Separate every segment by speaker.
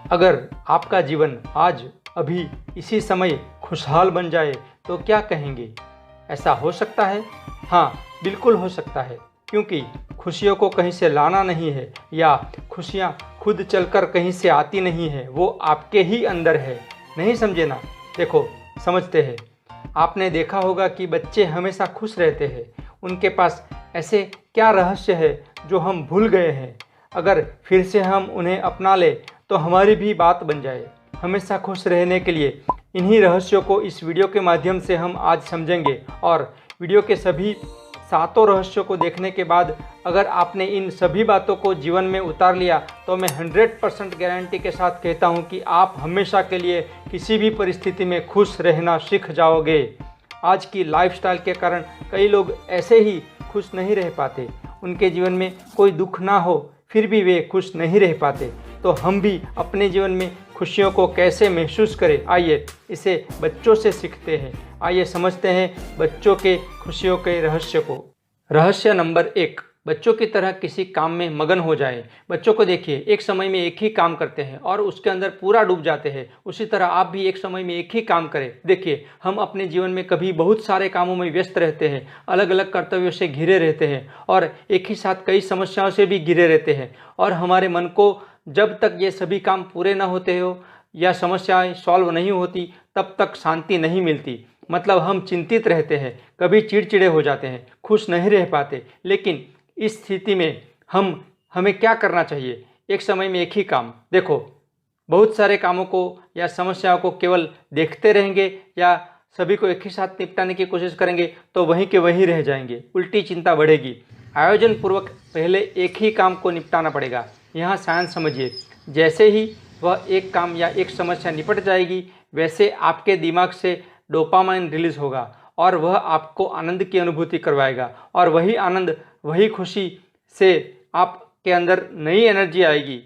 Speaker 1: अगर आपका जीवन आज अभी इसी समय खुशहाल बन जाए तो क्या कहेंगे? ऐसा हो सकता है? हाँ, बिल्कुल हो सकता है, क्योंकि खुशियों को कहीं से लाना नहीं है या खुशियाँ खुद चलकर कहीं से आती नहीं है, वो आपके ही अंदर है। नहीं समझे ना? देखो, समझते हैं। आपने देखा होगा कि बच्चे हमेशा खुश रहते हैं। उनके पास ऐसे क्या रहस्य है जो हम भूल गए हैं? अगर फिर से हम उन्हें अपना लें तो हमारी भी बात बन जाए। हमेशा खुश रहने के लिए इन्हीं रहस्यों को इस वीडियो के माध्यम से हम आज समझेंगे, और वीडियो के सभी 7 रहस्यों को देखने के बाद अगर आपने इन सभी बातों को जीवन में उतार लिया तो मैं 100% गारंटी के साथ कहता हूं कि आप हमेशा के लिए किसी भी परिस्थिति में खुश रहना सीख जाओगे। आज की लाइफस्टाइल के कारण कई लोग ऐसे ही खुश नहीं रह पाते। उनके जीवन में कोई दुख ना हो फिर भी वे खुश नहीं रह पाते। तो हम भी अपने जीवन में खुशियों को कैसे महसूस करें, आइए इसे बच्चों से सीखते हैं। आइए समझते हैं बच्चों के खुशियों के रहस्य को। रहस्य नंबर 1, बच्चों की तरह किसी काम में मगन हो जाए। बच्चों को देखिए, एक समय में एक ही काम करते हैं और उसके अंदर पूरा डूब जाते हैं। उसी तरह आप भी एक समय में एक ही काम करें। देखिए, हम अपने जीवन में कभी बहुत सारे कामों में व्यस्त रहते हैं, अलग अलग कर्तव्यों से घिरे रहते हैं और एक ही साथ कई समस्याओं से भी घिरे रहते हैं। और हमारे मन को जब तक ये सभी काम पूरे ना होते हो या समस्याएं सॉल्व नहीं होती तब तक शांति नहीं मिलती। मतलब हम चिंतित रहते हैं, कभी चिड़चिड़े हो जाते हैं, खुश नहीं रह पाते। लेकिन इस स्थिति में हमें क्या करना चाहिए? एक समय में एक ही काम। देखो, बहुत सारे कामों को या समस्याओं को केवल देखते रहेंगे या सभी को एक ही साथ निपटाने की कोशिश करेंगे तो वहीं के वहीं रह जाएंगे, उल्टी चिंता बढ़ेगी। आयोजन पूर्वक पहले एक ही काम को निपटाना पड़ेगा। यहाँ साइंस समझिए, जैसे ही वह एक काम या एक समस्या निपट जाएगी वैसे आपके दिमाग से डोपामाइन रिलीज होगा और वह आपको आनंद की अनुभूति करवाएगा, और वही आनंद, वही खुशी से आपके अंदर नई एनर्जी आएगी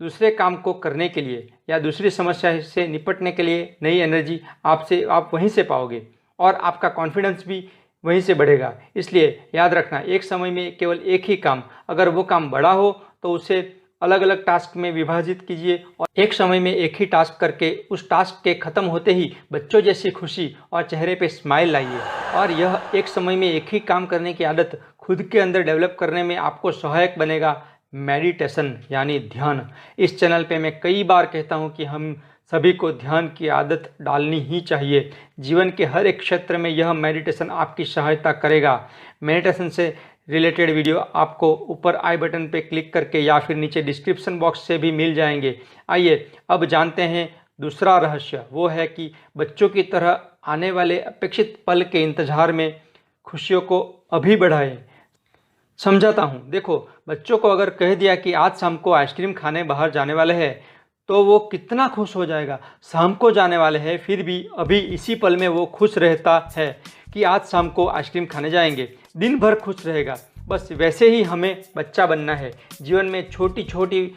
Speaker 1: दूसरे काम को करने के लिए या दूसरी समस्या से निपटने के लिए। नई एनर्जी आप वहीं से पाओगे और आपका कॉन्फिडेंस भी वहीं से बढ़ेगा। इसलिए याद रखना, एक समय में केवल एक ही काम। अगर वो काम बड़ा हो तो उसे अलग अलग टास्क में विभाजित कीजिए और एक समय में एक ही टास्क करके उस टास्क के ख़त्म होते ही बच्चों जैसी खुशी और चेहरे पे स्माइल लाइए। और यह एक समय में एक ही काम करने की आदत खुद के अंदर डेवलप करने में आपको सहायक बनेगा। मेडिटेशन यानी ध्यान। इस चैनल पे मैं कई बार कहता हूँ कि हम सभी को ध्यान की आदत डालनी ही चाहिए। जीवन के हर एक क्षेत्र में यह मेडिटेशन आपकी सहायता करेगा। मेडिटेशन से रिलेटेड वीडियो आपको ऊपर आई बटन पे क्लिक करके या फिर नीचे डिस्क्रिप्शन बॉक्स से भी मिल जाएंगे। आइए अब जानते हैं दूसरा रहस्य। वो है कि बच्चों की तरह आने वाले अपेक्षित पल के इंतजार में खुशियों को अभी बढ़ाएं। समझाता हूँ। देखो, बच्चों को अगर कह दिया कि आज शाम को आइसक्रीम खाने बाहर जाने वाले हैं तो वो कितना खुश हो जाएगा। शाम को जाने वाले हैं फिर भी अभी इसी पल में वो खुश रहता है कि आज शाम को आइसक्रीम खाने जाएंगे, दिन भर खुश रहेगा। बस वैसे ही हमें बच्चा बनना है। जीवन में छोटी छोटी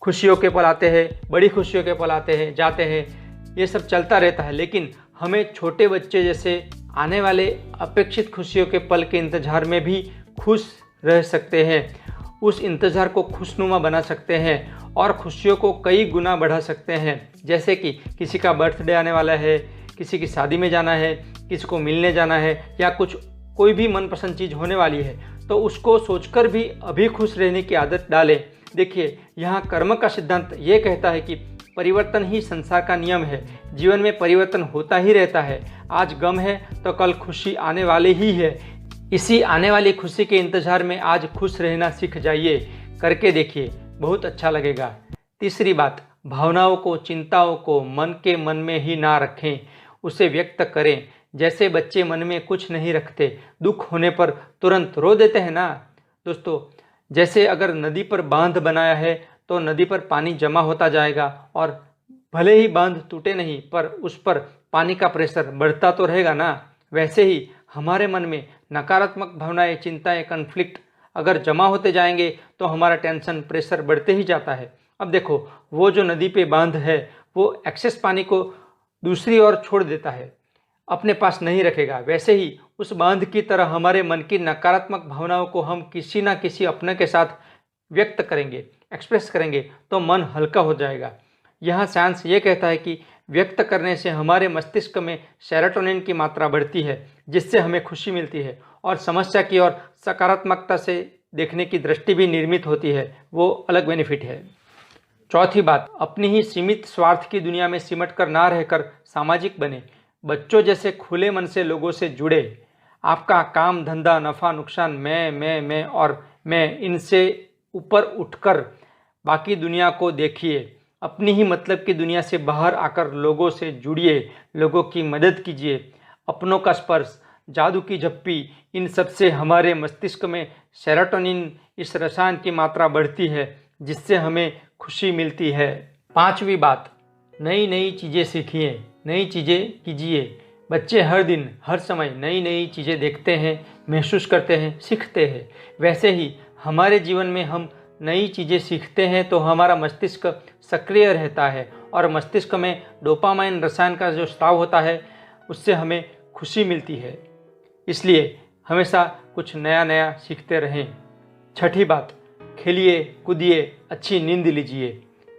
Speaker 1: खुशियों के पल आते हैं, बड़ी खुशियों के पल आते हैं, जाते हैं, ये सब चलता रहता है। लेकिन हमें छोटे बच्चे जैसे आने वाले अपेक्षित खुशियों के पल के इंतजार में भी खुश रह सकते हैं। उस इंतज़ार को खुशनुमा बना सकते हैं और खुशियों को कई गुना बढ़ा सकते हैं। जैसे कि किसी का बर्थडे आने वाला है, किसी की शादी में जाना है, किसी को मिलने जाना है या कोई भी मनपसंद चीज़ होने वाली है, तो उसको सोचकर भी अभी खुश रहने की आदत डालें। देखिए, यहाँ कर्म का सिद्धांत ये कहता है कि परिवर्तन ही संसार का नियम है। जीवन में परिवर्तन होता ही रहता है। आज गम है तो कल खुशी आने वाली ही है। इसी आने वाली खुशी के इंतजार में आज खुश रहना सीख जाइए। करके देखिए, बहुत अच्छा लगेगा। तीसरी बात, भावनाओं को, चिंताओं को मन में ही ना रखें, उसे व्यक्त करें। जैसे बच्चे मन में कुछ नहीं रखते, दुख होने पर तुरंत रो देते हैं ना दोस्तों। जैसे अगर नदी पर बांध बनाया है तो नदी पर पानी जमा होता जाएगा और भले ही बांध टूटे नहीं पर उस पर पानी का प्रेशर बढ़ता तो रहेगा ना। वैसे ही हमारे मन में नकारात्मक भावनाएं, चिंताएं, कन्फ्लिक्ट अगर जमा होते जाएंगे तो हमारा टेंशन, प्रेशर बढ़ते ही जाता है। अब देखो, वो जो नदी पे बांध है वो एक्सेस पानी को दूसरी ओर छोड़ देता है, अपने पास नहीं रखेगा। वैसे ही उस बांध की तरह हमारे मन की नकारात्मक भावनाओं को हम किसी ना किसी अपने के साथ व्यक्त करेंगे, एक्सप्रेस करेंगे तो मन हल्का हो जाएगा। यहाँ साइंस ये कहता है कि व्यक्त करने से हमारे मस्तिष्क में सेरोटोनिन की मात्रा बढ़ती है, जिससे हमें खुशी मिलती है और समस्या की ओर सकारात्मकता से देखने की दृष्टि भी निर्मित होती है। वो अलग बेनिफिट है। चौथी बात, अपनी ही सीमित स्वार्थ की दुनिया में सिमट कर ना रहकर सामाजिक बने। बच्चों जैसे खुले मन से लोगों से जुड़े। आपका काम धंधा नफ़ा नुकसान मैं और मैं, इनसे ऊपर उठकर बाकी दुनिया को देखिए। अपनी ही मतलब की दुनिया से बाहर आकर लोगों से जुड़िए, लोगों की मदद कीजिए। अपनों का स्पर्श, जादू की झप्पी, इन सब से हमारे मस्तिष्क में सेरोटोनिन, इस रसायन की मात्रा बढ़ती है, जिससे हमें खुशी मिलती है। पांचवी बात, नई नई चीज़ें सीखिए, नई चीज़ें कीजिए। बच्चे हर दिन हर समय नई नई चीज़ें देखते हैं, महसूस करते हैं, सीखते हैं। वैसे ही हमारे जीवन में हम नई चीज़ें सीखते हैं तो हमारा मस्तिष्क सक्रिय रहता है और मस्तिष्क में डोपामाइन रसायन का जो स्राव होता है, उससे हमें खुशी मिलती है। इसलिए हमेशा कुछ नया नया सीखते रहें। छठी बात, खेलिए कूदिए, अच्छी नींद लीजिए।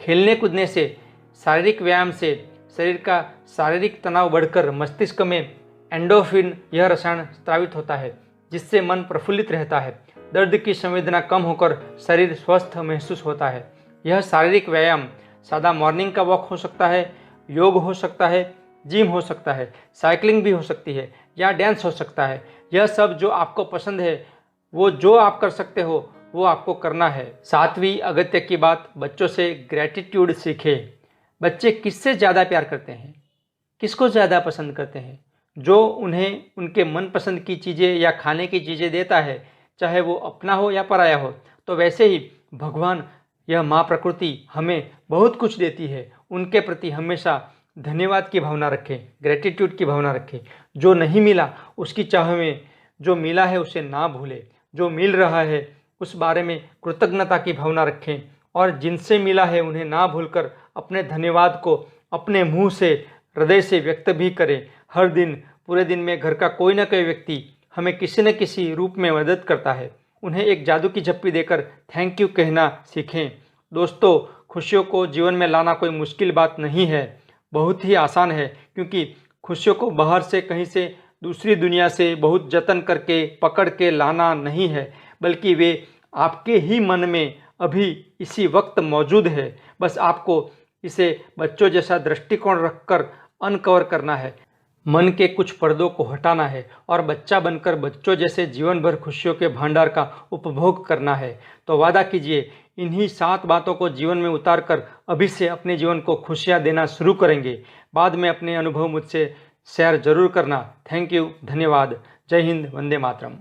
Speaker 1: खेलने कूदने से, शारीरिक व्यायाम से शरीर का शारीरिक तनाव बढ़कर मस्तिष्क में एंडोर्फिन यह रसायन स्रावित होता है, जिससे मन प्रफुल्लित रहता है। दर्द की संवेदना कम होकर शरीर स्वस्थ महसूस होता है। यह शारीरिक व्यायाम सादा मॉर्निंग का वॉक हो सकता है, योग हो सकता है, जिम हो सकता है, साइकिलिंग भी हो सकती है या डांस हो सकता है। यह सब जो आपको पसंद है, वो जो आप कर सकते हो वो आपको करना है। सातवीं अगत्य की बात, बच्चों से ग्रैटिट्यूड सीखें। बच्चे किससे ज़्यादा प्यार करते हैं, किसको ज़्यादा पसंद करते हैं? जो उन्हें उनके मनपसंद की चीज़ें या खाने की चीज़ें देता है, चाहे वो अपना हो या पराया हो। तो वैसे ही भगवान, यह माँ प्रकृति हमें बहुत कुछ देती है। उनके प्रति हमेशा धन्यवाद की भावना रखें, ग्रैटिट्यूड की भावना रखें। जो नहीं मिला उसकी चाह में, जो मिला है उसे ना भूलें। जो मिल रहा है उस बारे में कृतज्ञता की भावना रखें और जिनसे मिला है उन्हें ना भूलकर अपने धन्यवाद को अपने मुंह से, हृदय से व्यक्त भी करें। हर दिन, पूरे दिन में घर का कोई ना कोई व्यक्ति हमें किसी न किसी रूप में मदद करता है। उन्हें एक जादू की झप्पी देकर थैंक यू कहना सीखें। दोस्तों, खुशियों को जीवन में लाना कोई मुश्किल बात नहीं है, बहुत ही आसान है। क्योंकि खुशियों को बाहर से, कहीं से, दूसरी दुनिया से बहुत जतन करके पकड़ के लाना नहीं है, बल्कि वे आपके ही मन में अभी इसी वक्त मौजूद है। बस आपको इसे बच्चों जैसा दृष्टिकोण रखकर अनकवर करना है, मन के कुछ पर्दों को हटाना है और बच्चा बनकर बच्चों जैसे जीवन भर खुशियों के भंडार का उपभोग करना है। तो वादा कीजिए, इन्हीं 7 बातों को जीवन में उतार कर अभी से अपने जीवन को खुशियाँ देना शुरू करेंगे। बाद में अपने अनुभव मुझसे शेयर जरूर करना। थैंक यू, धन्यवाद। जय हिंद, वंदे मातरम।